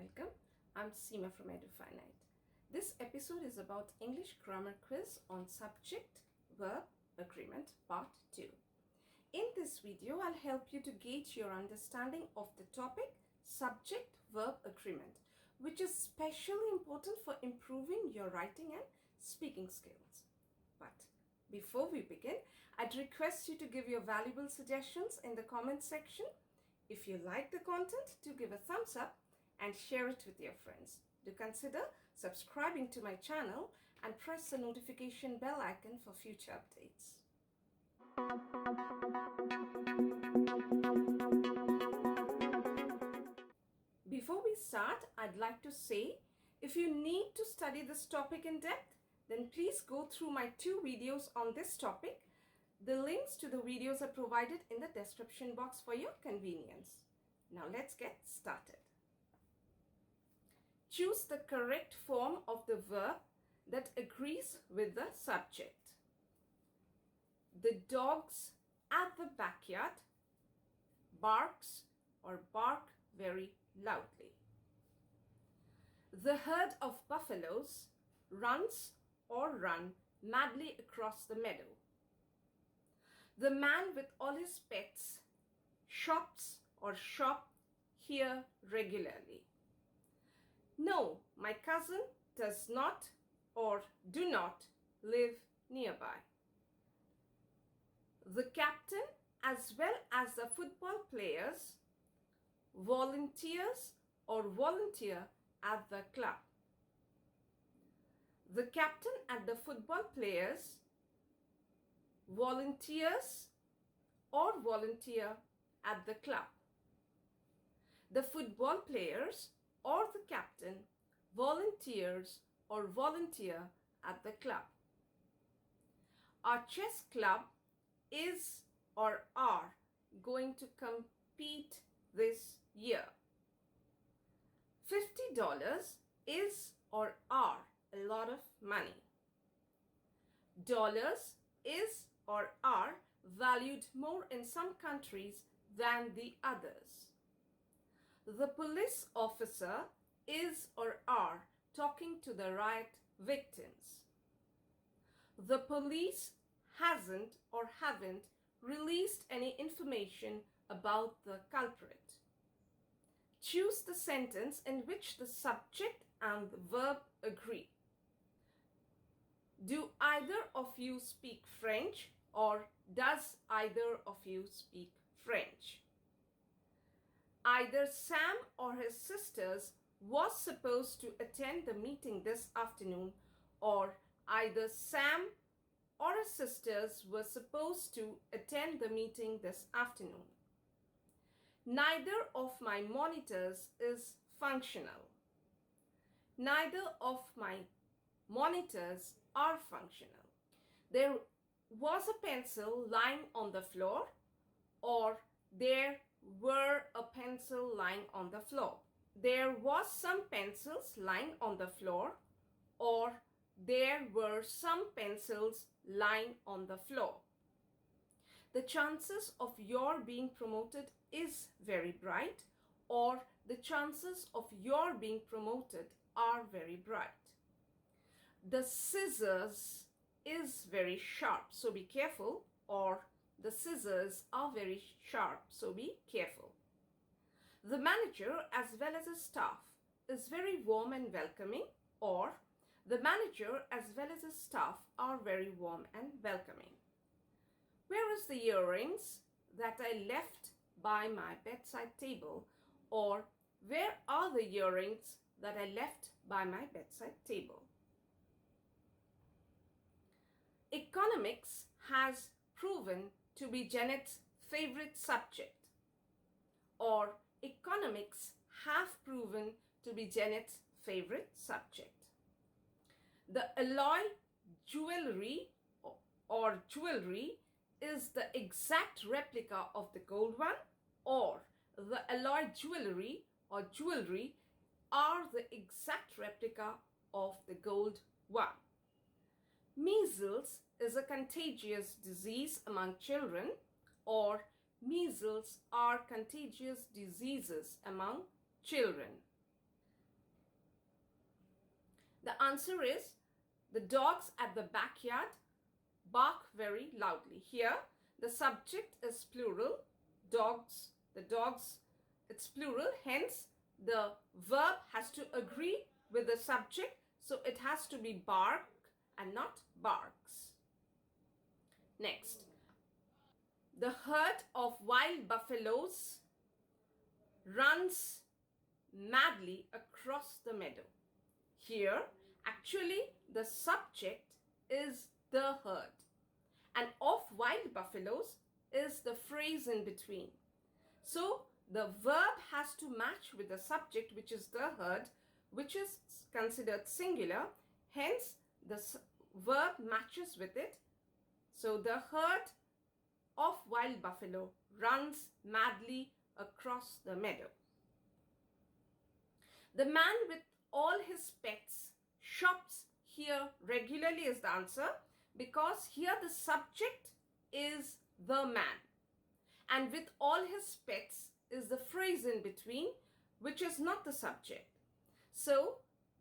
welcome. I'm Seema from Edufinite. This episode is about English grammar quiz on Subject-Verb Agreement Part 2. In this video, I'll help you to gauge your understanding of the topic Subject-Verb Agreement, which is especially important for improving your writing and speaking skills. But before we begin, I'd request you to give your valuable suggestions in the comment section. If you like the content, do give a thumbs up and share it with your friends. Do consider subscribing to my channel and press the notification bell icon for future updates. Before we start, I'd like to say, if you need to study this topic in depth, then please go through my 2 videos on this topic. The links to the videos are provided in the description box for your convenience. Now let's get started. Choose the correct form of the verb that agrees with the subject. The dogs at the backyard barks or bark very loudly. The herd of buffaloes runs or run madly across the meadow. The man with all his pets shops or shop here regularly. No, my cousin does not or do not live nearby. The captain as well as the football players volunteers or volunteer at the club. The captain and the football players volunteers or volunteer at the club. The football players or the captain volunteers or volunteer at the club. Our chess club is or are going to compete this year. $50 is or are a lot of money. Dollars is or are valued more in some countries than the others. The police officer is or are talking to the riot victims. The police hasn't or haven't released any information about the culprit. Choose the sentence in which the subject and the verb agree. Do either of you speak French, or does either of you speak French? Either Sam or his sisters was supposed to attend the meeting this afternoon, or either Sam or his sisters were supposed to attend the meeting this afternoon. Neither of my monitors is functional. Neither of my monitors are functional. There was a pencil lying on the floor, or there were a pencil lying on the floor. There was some pencils lying on the floor, or there were some pencils lying on the floor. The chances of your being promoted is very bright, or the chances of your being promoted are very bright. The scissors is very sharp, so be careful, or the scissors are very sharp, so be careful. The manager as well as his staff is very warm and welcoming, or the manager as well as his staff are very warm and welcoming. Where is the earrings that I left by my bedside table, or where are the earrings that I left by my bedside table? Economics has proven to be Janet's favorite subject, or economics have proven to be Janet's favorite subject. The alloy jewelry or jewelry is the exact replica of the gold one, or the alloy jewelry or jewelry are the exact replica of the gold one. Measles is a contagious disease among children, or measles are contagious diseases among children. The answer is the dogs at the backyard bark very loudly. Here, the subject is plural. Dogs, the dogs, it's plural. Hence, the verb has to agree with the subject. So, it has to be bark and not barks. Next, the herd of wild buffaloes runs madly across the meadow. Here, actually, the subject is the herd, and of wild buffaloes is the phrase in between. So, the verb has to match with the subject, which is the herd, which is considered singular. Hence, the verb matches with it. So, the herd of wild buffalo runs madly across the meadow. The man with all his pets shops here regularly is the answer, because here the subject is the man, and with all his pets is the phrase in between, which is not the subject. So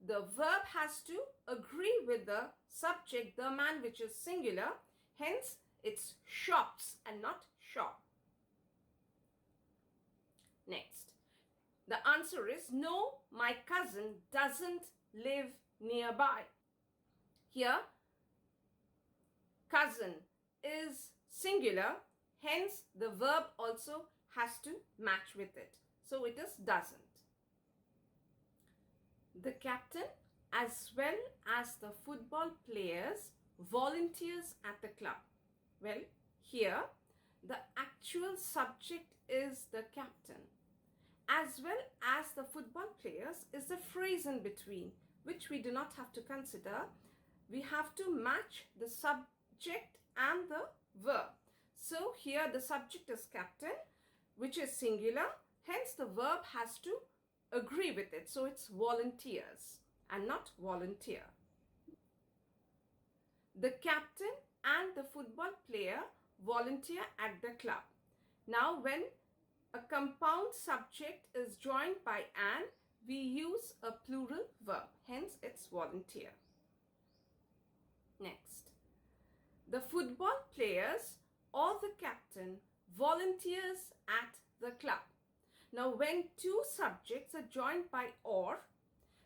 the verb has to agree with the subject, the man, which is singular. Hence, it's shops and not shop. Next, the answer is no, my cousin doesn't live nearby. Here, cousin is singular. Hence, the verb also has to match with it. So it is doesn't. The captain, as well as the football players, volunteers at the club. Well, here the actual subject is the captain, as well as the football players is the phrase in between, which we do not have to consider. We have to match the subject and the verb. So here the subject is captain, which is singular. Hence the verb has to agree with it. So it's volunteers and not volunteer. The captain and the football player volunteer at the club. Now, when a compound subject is joined by an, we use a plural verb. Hence, it's volunteer. Next, the football players or the captain volunteers at the club. Now, when two subjects are joined by or,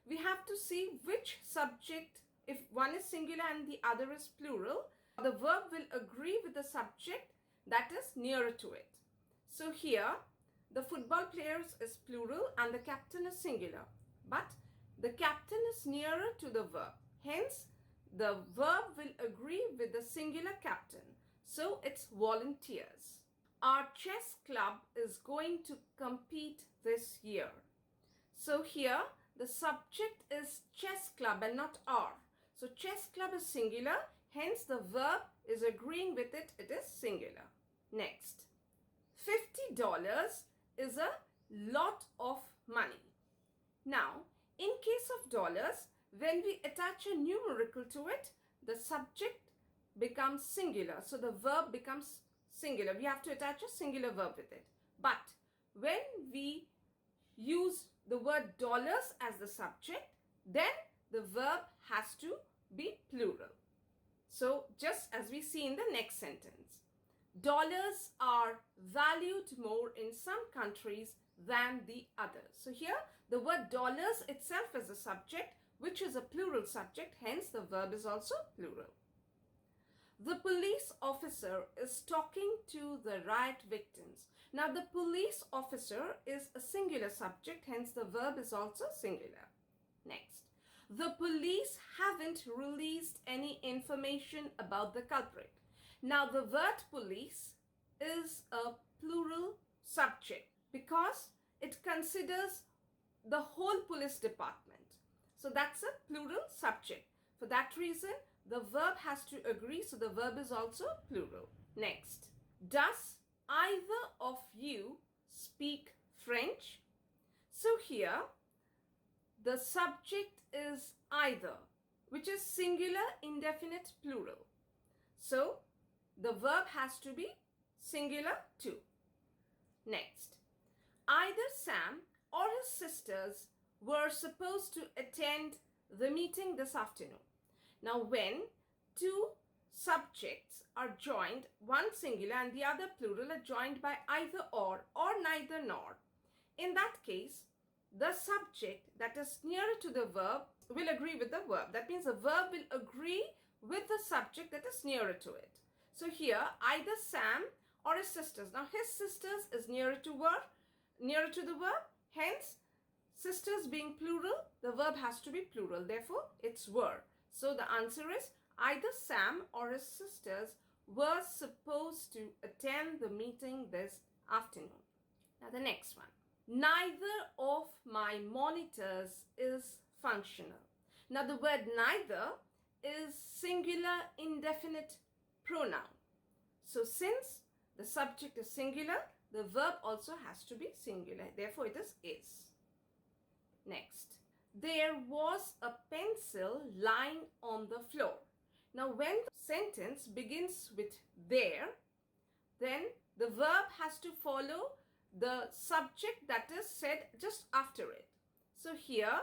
we have to see which subject, if one is singular and the other is plural, the verb will agree with the subject that is nearer to it. So here, the football players is plural and the captain is singular. But the captain is nearer to the verb. Hence, the verb will agree with the singular captain. So it's volunteers. Our chess club is going to compete this year. So here, the subject is chess club and not our. So chess club is singular. Hence, the verb is agreeing with it. It is singular. Next, $50 is a lot of money. Now, in case of dollars, when we attach a numerical to it, the subject becomes singular. So the verb becomes singular. We have to attach a singular verb with it. But when we use the word dollars as the subject, then the verb has to be plural. So just as we see in the next sentence, dollars are valued more in some countries than the others. So here the word dollars itself is a subject, which is a plural subject. Hence the verb is also plural. The police officer is talking to the riot victims. Now the police officer is a singular subject. Hence the verb is also singular. Next, the police haven't released any information about the culprit. Now the word police is a plural subject because it considers the whole police department. So that's a plural subject. For that reason, the verb has to agree. So the verb is also plural. Next, does either of you speak French? So here, the subject is either, which is singular, indefinite, plural. So the verb has to be singular too. Next, either Sam or his sisters were supposed to attend the meeting this afternoon. Now, when two subjects are joined, one singular and the other plural are joined by either or neither nor, in that case, the subject that is nearer to the verb will agree with the verb. That means the verb will agree with the subject that is nearer to it. So here, either Sam or his sisters. Now, his sisters is nearer to the verb. Hence, sisters being plural, the verb has to be plural. Therefore, it's were. So the answer is either Sam or his sisters were supposed to attend the meeting this afternoon. Now, the next one. Neither of my monitors is functional. Now, the word neither is singular indefinite pronoun. So, since the subject is singular, the verb also has to be singular. Therefore, it is. Next. There was a pencil lying on the floor. Now, when the sentence begins with there, then the verb has to follow the subject that is said just after it. So here,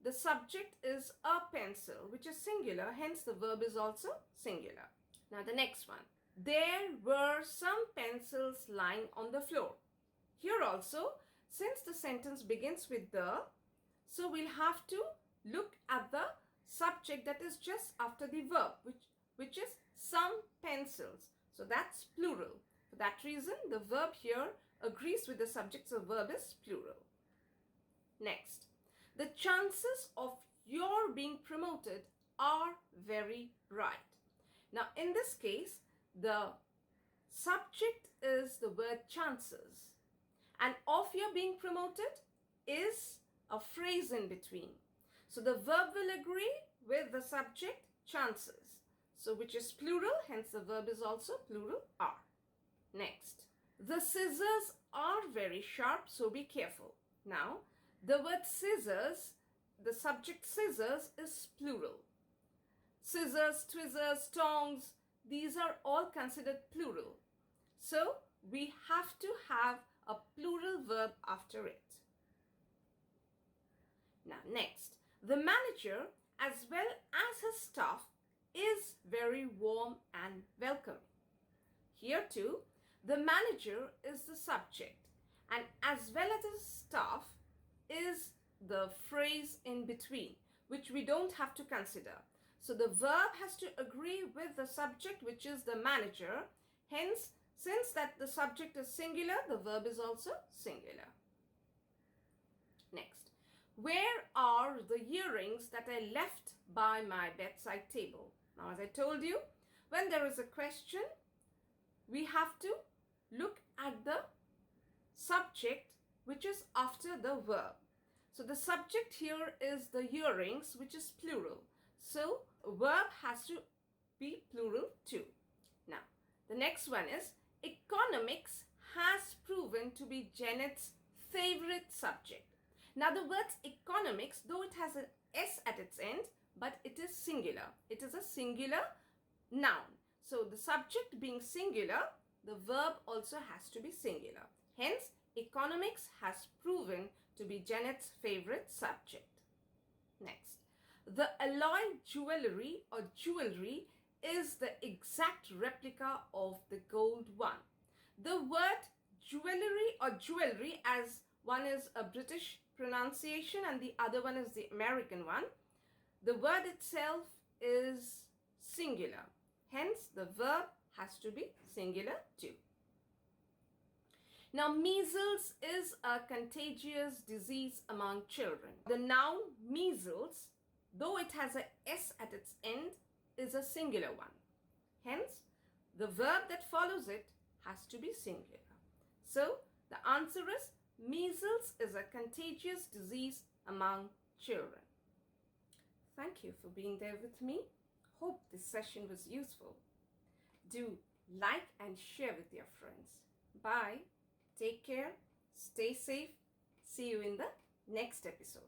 the subject is a pencil, which is singular. Hence, the verb is also singular. Now, the next one. There were some pencils lying on the floor. Here also, since the sentence begins with the, so we'll have to look at the subject that is just after the verb, which is some pencils. So that's plural. For that reason, the verb here agrees with the subject, so verb is plural. Next, the chances of your being promoted are very bright. Now, in this case, the subject is the word chances, and of your being promoted is a phrase in between. So the verb will agree with the subject chances, so which is plural, hence the verb is also plural are. Next, the scissors are very sharp, so be careful. Now, the word scissors, the subject scissors is plural. Scissors, tweezers, tongs, these are all considered plural. So, we have to have a plural verb after it. Now, next, the manager as well as his staff is very warm and welcoming. Here too, the manager is the subject, and as well as his staff is the phrase in between, which we don't have to consider. So the verb has to agree with the subject, which is the manager. Hence, since that the subject is singular, the verb is also singular. Next, where are the earrings that I left by my bedside table? Now, as I told you, when there is a question, we have to look at the subject which is after the verb. So the subject here is the earrings, which is plural. So verb has to be plural too. Now, the next one is economics has proven to be Janet's favorite subject. Now, the word economics, though it has an S at its end, but it is singular. It is a singular noun. So the subject being singular, the verb also has to be singular. Hence, economics has proven to be Janet's favorite subject. Next, the alloy jewelry or jewelry is the exact replica of the gold one. The word jewelry or jewelry, as one is a British pronunciation and the other one is the American one, the word itself is singular. Hence, the verb has to be singular too. Now, measles is a contagious disease among children. The noun measles, though it has a S at its end, is a singular one. Hence, the verb that follows it has to be singular. So, the answer is measles is a contagious disease among children. Thank you for being there with me. Hope this session was useful. Do like and share with your friends. Bye. Take care. Stay safe. See you in the next episode.